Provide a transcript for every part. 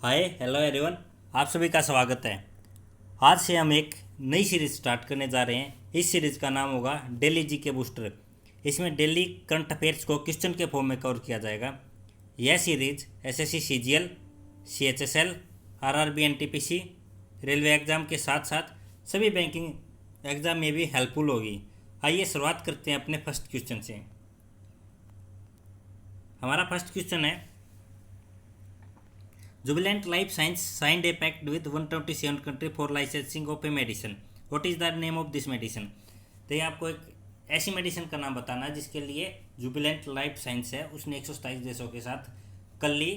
Hi hello everyone. आप सभी का स्वागत है। आज से हम एक नई सीरीज स्टार्ट करने जा रहे हैं। इस सीरीज का नाम होगा डेली जी के बूस्टर। इसमें डेली करंट अफेयर्स को क्वेश्चन के फॉर्म में कवर किया जाएगा। यह series SSC CGL, CHSL, RRB NTPC, railway exam के साथ साथ सभी बैंकिंग एग्ज़ाम में भी हेल्पफुल होगी। आइए शुरुआत करते हैं अपने फर्स्ट क्वेश्चन से। हमारा फर्स्ट क्वेश्चन है, Jubilant Life Science signed a pact with 127 country for licensing of a medicine. What is the name of this medicine? तो ये आपको एक ऐसी मेडिसिन का नाम बताना है जिसके लिए जुबिलेंट लाइफ साइंस है, उसने 127 देशों के साथ कल ही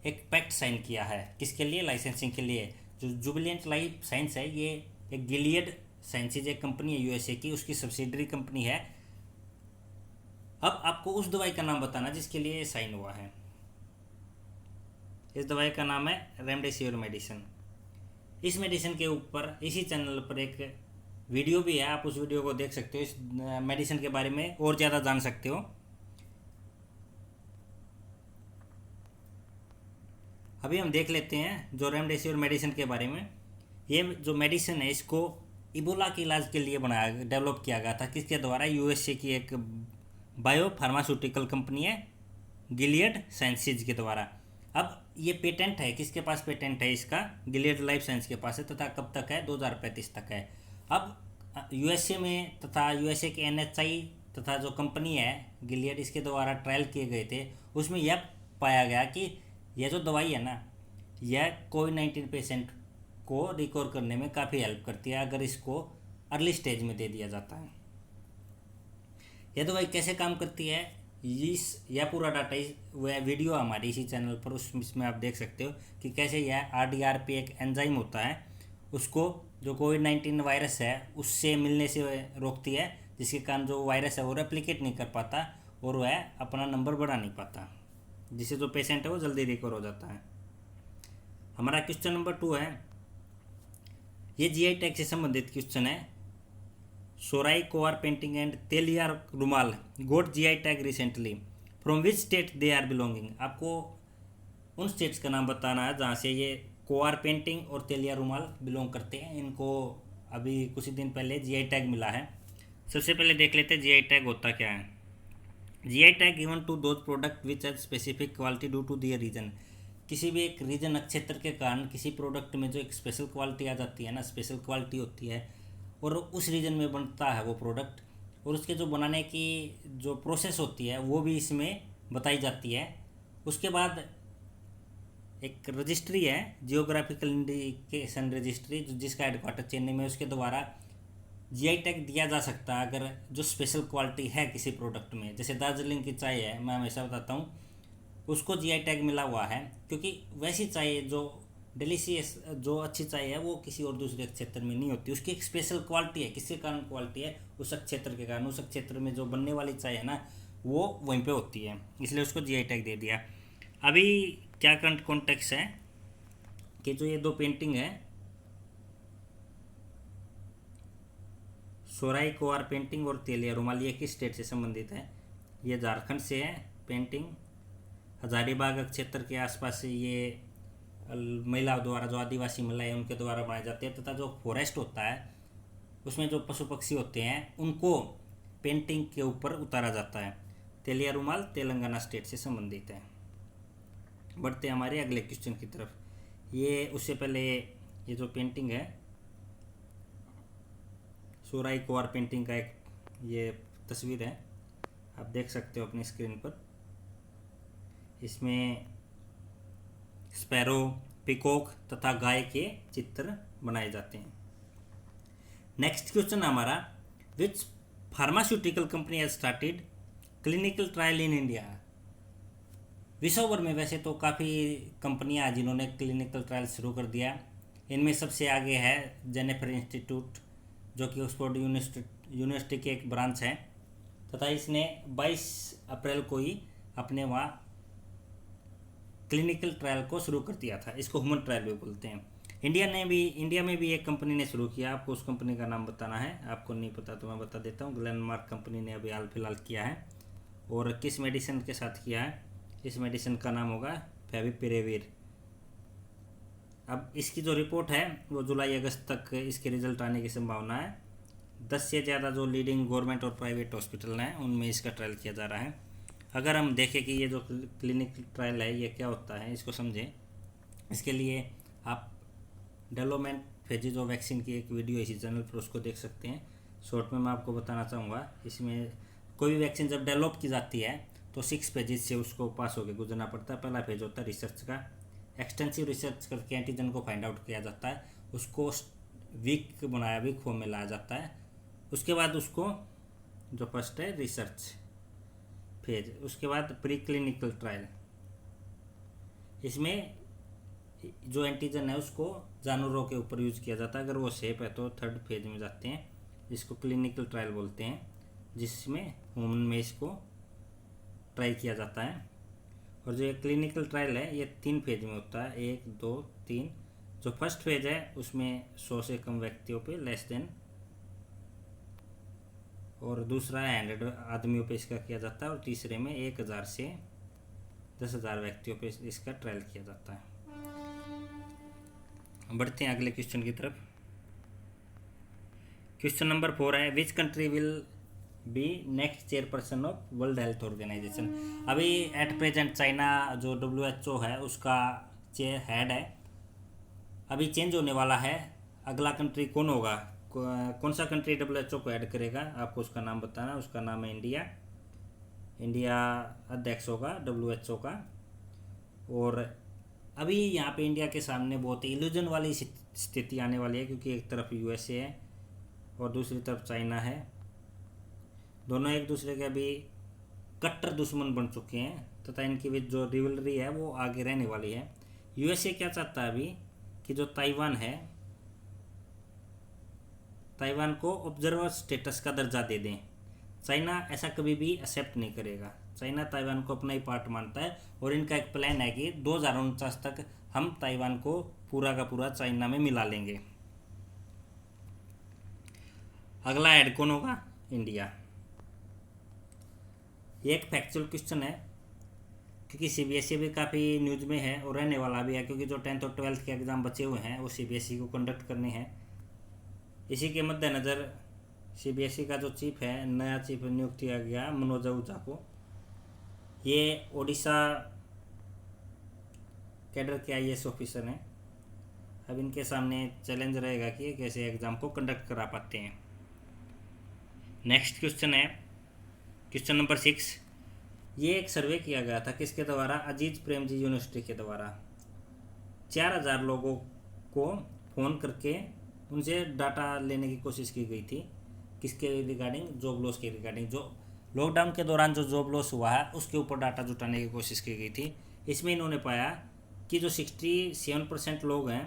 एक पैक्ट साइन किया है। किसके लिए? लाइसेंसिंग के लिए। जो जुबिलेंट लाइफ साइंस है ये एक गिलियड साइंसेज एक कंपनी है यूएसए की, उसकी सब्सिडरी कंपनी है। अब आपको उस दवाई का नाम बताना जिसके लिए साइन हुआ है। इस दवाई का नाम है रेमडेसिविर मेडिसिन। इस मेडिसिन के ऊपर इसी चैनल पर एक वीडियो भी है, आप उस वीडियो को देख सकते हो। इस मेडिसिन के बारे में और ज़्यादा जान सकते हो। अभी हम देख लेते हैं जो रेमडेसिविर मेडिसिन के बारे में। ये जो मेडिसिन है इसको इबोला के इलाज के लिए डेवलप किया गया था। किसके द्वारा? यूएसए की एक बायो फार्मास्यूटिकल कंपनी है गिलियड साइंसेज के द्वारा। अब ये पेटेंट है, किसके पास पेटेंट है इसका? गिलियड लाइफ साइंस के पास है, तथा कब तक है? 2035 तक है। अब यूएसए में तथा यूएसए के एनएचआई तथा जो कंपनी है गिलियड, इसके द्वारा ट्रायल किए गए थे। उसमें यह पाया गया कि यह जो दवाई है ना, यह कोविड-19 पेशेंट को रिकवर करने में काफ़ी हेल्प करती है अगर इसको अर्ली स्टेज में दे दिया जाता है। यह दवाई कैसे काम करती है, यह पूरा डाटा वह वीडियो हमारी इसी चैनल पर उसमें आप देख सकते हो कि कैसे यह आरडीआरपी एक एंजाइम होता है, उसको जो कोविड-19 वायरस है उससे मिलने से रोकती है, जिसके कारण जो वायरस है वो रेप्लिकेट नहीं कर पाता और वह अपना नंबर बढ़ा नहीं पाता, जिससे जो पेशेंट है वो जल्दी रिकवर हो जाता है। हमारा क्वेश्चन नंबर 2 है, ये जीआई टैग से संबंधित क्वेश्चन है। सोराई कोआर painting and Telia Rumal got GI tag recently, from which state they are belonging. आपको उन स्टेट्स का नाम बताना है जहाँ से ये कोआर पेंटिंग और तेलिया रुमाल बिलोंग करते हैं। इनको अभी कुछ ही दिन पहले जीआई टैग मिला है। सबसे पहले देख लेते हैं जीआई टैग होता क्या है। GI tag given to those product which has specific quality due to their region. किसी भी एक रीजन नक्षत्र के कारण किसी प्रोडक्ट में जो एक स्पेशल क्वालिटी आ जाती है ना, स्पेशल क्वालिटी होती है और उस रीजन में बनता है वो प्रोडक्ट, और उसके जो बनाने की जो प्रोसेस होती है वो भी इसमें बताई जाती है। उसके बाद एक रजिस्ट्री है, जियोग्राफिकल इंडिकेशन रजिस्ट्री, जिसका हेडक्वार्टर चेन्नई में, उसके द्वारा जीआई टैग दिया जा सकता है अगर जो स्पेशल क्वालिटी है किसी प्रोडक्ट में। जैसे दार्जिलिंग की चाय है, मैं हमेशा बताता हूँ, उसको जीआई टैग मिला हुआ है क्योंकि वैसी चाय जो डिलीशियस जो अच्छी चाय है वो किसी और दूसरे क्षेत्र में नहीं होती। उसकी एक स्पेशल क्वालिटी है। किसके कारण क्वालिटी है? उस क्षेत्र के कारण। उस क्षेत्र में जो बनने वाली चाय है ना वो वहीं पे होती है, इसलिए उसको जीआई टैग दे दिया। अभी क्या करंट कॉन्टेक्स्ट है कि जो ये दो पेंटिंग है, सोराई कोआर पेंटिंग और तेलिया रुमाल, ये किस स्टेट से संबंधित है? ये झारखंड से है पेंटिंग। हजारीबाग क्षेत्र के आसपास से ये महिलाओं द्वारा, जो आदिवासी महिलाएं उनके द्वारा बनाए जाते हैं, तथा जो फॉरेस्ट होता है उसमें जो पशु पक्षी होते हैं उनको पेंटिंग के ऊपर उतारा जाता है। तेलिया रुमाल तेलंगाना स्टेट से संबंधित है। बढ़ते हमारे अगले क्वेश्चन की तरफ। ये उससे पहले ये जो पेंटिंग है सोराई कोआर पेंटिंग का एक ये तस्वीर है, आप देख सकते हो अपनी स्क्रीन पर। इसमें स्पैरो, पिकॉक तथा गाय के चित्र बनाए जाते हैं। नेक्स्ट क्वेश्चन हमारा, which pharmaceutical company has started clinical trial in India. विश्व भर में वैसे तो काफ़ी कंपनियां हैं जिन्होंने क्लिनिकल ट्रायल शुरू कर दिया। इनमें सबसे आगे है जेनिफर इंस्टीट्यूट, जो कि ऑक्सफोर्ड यूनिवर्सिटी की एक ब्रांच है, तथा इसने 22 अप्रैल को ही अपने वहाँ क्लिनिकल ट्रायल को शुरू कर दिया था। इसको ह्यूमन ट्रायल भी बोलते हैं। इंडिया में भी एक कंपनी ने शुरू किया। आपको उस कंपनी का नाम बताना है। आपको नहीं पता तो मैं बता देता हूँ। ग्लेनमार्क कंपनी ने अभी हाल फिलहाल किया है। और किस मेडिसिन के साथ किया है? इस मेडिसिन का नाम होगा फेविपिरेविर। अब इसकी जो रिपोर्ट है वो जुलाई अगस्त तक इसके रिजल्ट आने की संभावना है। 10 से ज़्यादा जो लीडिंग गवर्नमेंट और प्राइवेट हॉस्पिटल हैं उनमें इसका ट्रायल किया जा रहा है। अगर हम देखें कि ये जो क्लिनिकल ट्रायल है ये क्या होता है, इसको समझें, इसके लिए आप डेवलपमेंट फेजेज ऑफ वैक्सीन की एक वीडियो इसी चैनल पर उसको देख सकते हैं। शॉर्ट में मैं आपको बताना चाहूँगा, इसमें कोई भी वैक्सीन जब डेवलप की जाती है तो 6 फेजेज से उसको पास होकर गुजरना पड़ता है। पहला फेज होता है रिसर्च का, एक्सटेंसिव रिसर्च करके एंटीजन को फाइंड आउट किया जाता है, उसको वीक फॉर्म में लाया जाता है। उसके बाद उसको जो फर्स्ट है रिसर्च फेज, उसके बाद प्री क्लिनिकल ट्रायल। इसमें जो एंटीजन है उसको जानवरों के ऊपर यूज़ किया जाता है, अगर वो सेफ है तो थर्ड फेज में जाते हैं जिसको क्लिनिकल ट्रायल बोलते हैं, जिसमें ह्यूमन में इसको ट्राई किया जाता है। और जो ये क्लिनिकल ट्रायल है ये 3 फेज में होता है, 1 2 3। जो फर्स्ट फेज है उसमें 100 से कम व्यक्तियों पे लेस देन, और दूसरा 100 आदमियों पे इसका किया जाता है, और तीसरे में 1000 से 10,000 व्यक्तियों पे इसका ट्रायल किया जाता है। बढ़ते हैं अगले क्वेश्चन की तरफ। क्वेश्चन नंबर 4 है, which country will be next chairperson of world health organization. अभी एट प्रेजेंट चाइना जो WHO है उसका हेड है, अभी चेंज होने वाला है। अगला कंट्री कौन होगा, कौन सा कंट्री WHO को ऐड करेगा, आपको उसका नाम बताना। उसका नाम है इंडिया। इंडिया अध्यक्ष होगा WHO का। और अभी यहाँ पे इंडिया के सामने बहुत इल्यूजन वाली स्थिति आने वाली है, क्योंकि एक तरफ USA है और दूसरी तरफ चाइना है। दोनों एक दूसरे के अभी कट्टर दुश्मन बन चुके हैं, तथा इनकी भी जो रिवलरी है वो आगे रहने वाली है। USA क्या चाहता है अभी कि जो ताइवान है, ताइवान को ऑब्जर्वर स्टेटस का दर्जा दे दें। चाइना ऐसा कभी भी एक्सेप्ट नहीं करेगा। चाइना ताइवान को अपना ही पार्ट मानता है, और इनका एक प्लान है कि 2049 तक हम ताइवान को पूरा का पूरा चाइना में मिला लेंगे। अगला हेड कौन होगा, इंडिया। ये एक फैक्चुअल क्वेश्चन है, क्योंकि CBSE भी काफ़ी न्यूज में है और रहने वाला भी है, क्योंकि जो 10th और 12th के एग्ज़ाम बचे हुए हैं वो CBSE को कंडक्ट करने हैं। इसी के मद्देनज़र CBSE का जो चीफ है, नया चीफ नियुक्त किया गया मनोज आहूजा को। ये ओडिशा कैडर के IAS ऑफिसर हैं। अब इनके सामने चैलेंज रहेगा कि ये कैसे एग्ज़ाम को कंडक्ट करा पाते हैं। नेक्स्ट क्वेश्चन है क्वेश्चन नंबर 6। ये एक सर्वे किया गया था किसके द्वारा, अजीज प्रेमजी यूनिवर्सिटी के द्वारा। 4000 लोगों को फ़ोन करके उनसे डाटा लेने की कोशिश की गई थी, किसके रिगार्डिंग, जॉब लॉस के रिगार्डिंग। जो लॉकडाउन के दौरान जो जॉब लॉस हुआ है उसके ऊपर डाटा जुटाने की कोशिश की गई थी। इसमें इन्होंने पाया कि जो 67% लोग हैं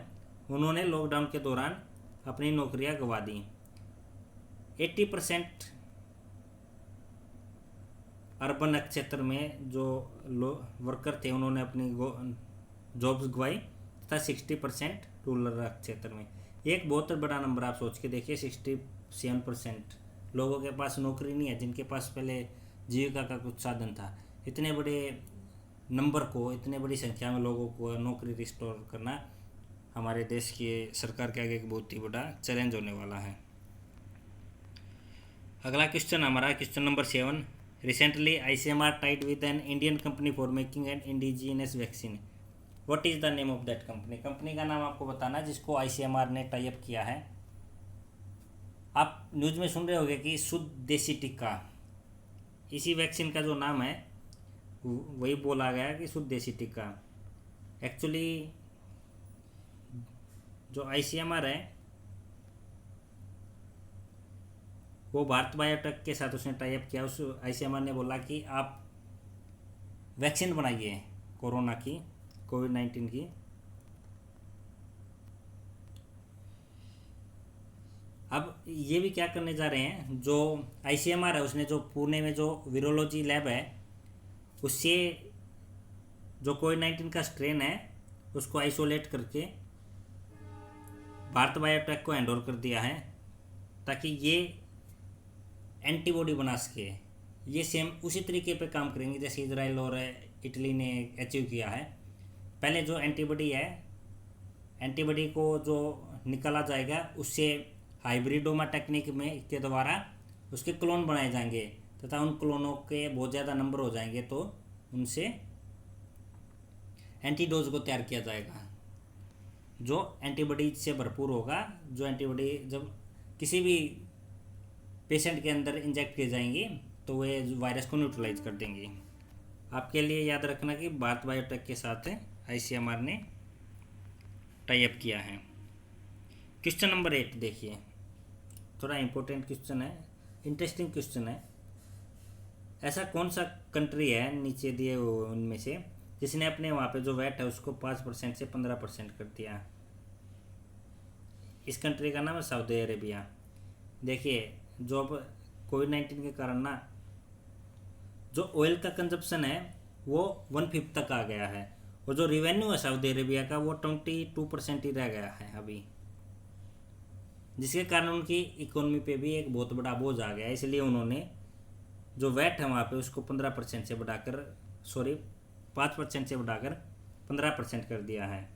उन्होंने लॉकडाउन के दौरान अपनी नौकरियां गंवा दी। 80% अर्बन क्षेत्र में जो वर्कर थे उन्होंने अपनी जॉब्स गंवाई, तथा 60% रूरल क्षेत्र में। एक बहुत बड़ा नंबर आप सोच के देखिए, 67% लोगों के पास नौकरी नहीं है, जिनके पास पहले जीविका का कुछ साधन था। इतने बड़े नंबर को, इतने बड़ी संख्या में लोगों को नौकरी रिस्टोर करना हमारे देश की सरकार के आगे एक बहुत ही बड़ा चैलेंज होने वाला है। अगला क्वेश्चन हमारा question number 7। Recently ICMR tied with an Indian company for making an indigenous vaccine. What is the name of that company. Company का नाम आपको बताना है जिसको ICMR ने टाई अप किया है। आप न्यूज़ में सुन रहे होंगे कि शुद्ध देसी टीका, इसी वैक्सीन का जो नाम है वही बोला गया कि शुद्ध देसी टीका। एक्चुअली जो ICMR है वो भारत बायोटेक के साथ उसने टाई अप किया। उस ICMR ने बोला कि आप वैक्सीन बनाइए कोरोना की, कोविड-19 की। अब ये भी क्या करने जा रहे हैं, जो ICMR है उसने जो पुणे में जो वीरोलॉजी लैब है उससे जो कोविड-19 का स्ट्रेन है उसको आइसोलेट करके भारत बायोटेक को हैंड ओवर कर दिया है, ताकि ये एंटीबॉडी बना सके। ये सेम उसी तरीके पे काम करेंगे जैसे इजराइल और इटली ने अचीव किया है। पहले जो एंटीबॉडी है, एंटीबॉडी को जो निकाला जाएगा उससे हाइब्रिडोमा टेक्निक में के द्वारा उसके क्लोन बनाए जाएंगे तथा उन क्लोनों के बहुत ज़्यादा नंबर हो जाएंगे तो उनसे एंटीडोज को तैयार किया जाएगा जो एंटीबॉडी से भरपूर होगा, जो एंटीबॉडी जब किसी भी पेशेंट के अंदर इंजेक्ट किए जाएंगी तो वे वायरस को न्यूट्रलाइज कर देंगी। आपके लिए याद रखना कि भारत बायोटेक के साथ ICMR ने टाई अप किया है। क्वेश्चन नंबर 8 देखिए, थोड़ा इम्पोर्टेंट क्वेश्चन है, इंटरेस्टिंग क्वेश्चन है। ऐसा कौन सा कंट्री है नीचे दिए उनमें से जिसने अपने वहाँ पे जो वैट है उसको 5% से 15% कर दिया? इस कंट्री का नाम है सऊदी अरेबिया। देखिए, जो अब कोविड-19 के कारण ना जो ऑयल का कंजप्शन है वो 1/5 तक आ गया है और जो रिवेन्यू है सऊदी अरेबिया का वो 22% ही रह गया है अभी, जिसके कारण उनकी इकोनॉमी पे भी एक बहुत बड़ा बोझ आ गया है। इसलिए उन्होंने जो वैट है वहाँ पे उसको 15% से बढ़ाकर 5% से बढ़ाकर 15% कर दिया है।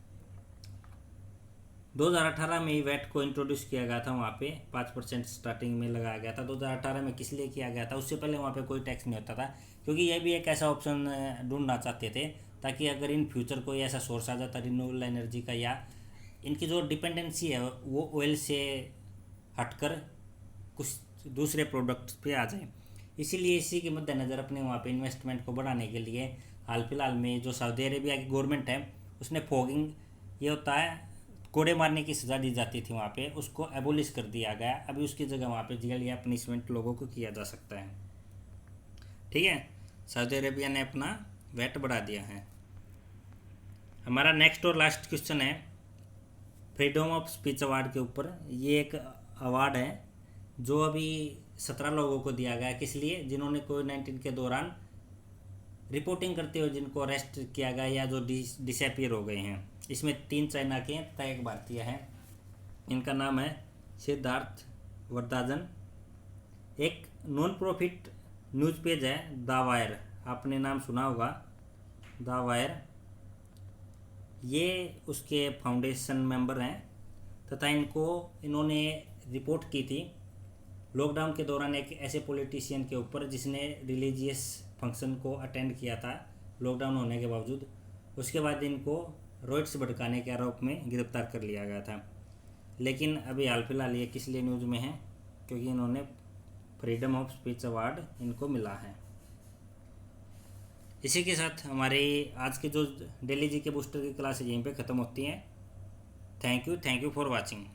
2018 में ही वैट को इंट्रोड्यूस किया गया था, वहाँ पे 5% स्टार्टिंग में लगाया गया था। 2018 में किस लिए किया गया था? उससे पहले वहाँ पे कोई टैक्स नहीं होता था, क्योंकि ये भी एक ऐसा ऑप्शन ढूंढना चाहते थे ताकि अगर इन फ्यूचर कोई ऐसा सोर्स आ जाता रिन्यूएबल एनर्जी का या इनकी जो डिपेंडेंसी है वो ऑयल से हटकर कुछ दूसरे प्रोडक्ट्स पे आ जाए। इसीलिए इसी के मद्देनज़र अपने वहाँ पे इन्वेस्टमेंट को बढ़ाने के लिए हाल फिलहाल में जो सऊदी अरेबिया की गवर्नमेंट है उसने फॉगिंग, ये होता है कोड़े मारने की सज़ा दी जाती थी वहाँ पे, उसको एबोलिश कर दिया गया। अभी उसकी जगह वहाँ पे जेल या पनिशमेंट लोगों को किया जा सकता है। ठीक है, सऊदी अरेबिया ने अपना वैट बढ़ा दिया है। हमारा नेक्स्ट और लास्ट क्वेश्चन है फ्रीडम ऑफ स्पीच अवार्ड के ऊपर। ये एक अवार्ड है जो अभी 17 लोगों को दिया गया। किस लिए? जिन्होंने कोविड-19 के दौरान रिपोर्टिंग करते हुए जिनको अरेस्ट किया गया या जो डिसअपीयर हो गए हैं। इसमें 3 चाइना के तथा 1 भारतीय है। इनका नाम है सिद्धार्थ वरदाजन। एक नॉन प्रॉफिट न्यूज़ पेज है द वायर, आपने नाम सुना होगा द वायर, ये उसके फाउंडेशन मेंबर हैं तथा इन्होंने रिपोर्ट की थी लॉकडाउन के दौरान एक ऐसे पॉलिटिशियन के ऊपर जिसने रिलीजियस फंक्शन को अटेंड किया था लॉकडाउन होने के बावजूद। उसके बाद इनको रॉयट्स भड़काने के आरोप में गिरफ्तार कर लिया गया था। लेकिन अभी हाल फिलहाल ये किस लिए न्यूज़ में है? क्योंकि इन्होंने फ्रीडम ऑफ स्पीच अवार्ड इनको मिला है। इसी के साथ हमारे आज के जो डेली जी के बूस्टर की क्लास यहीं पे ख़त्म होती हैं। Thank you for watching.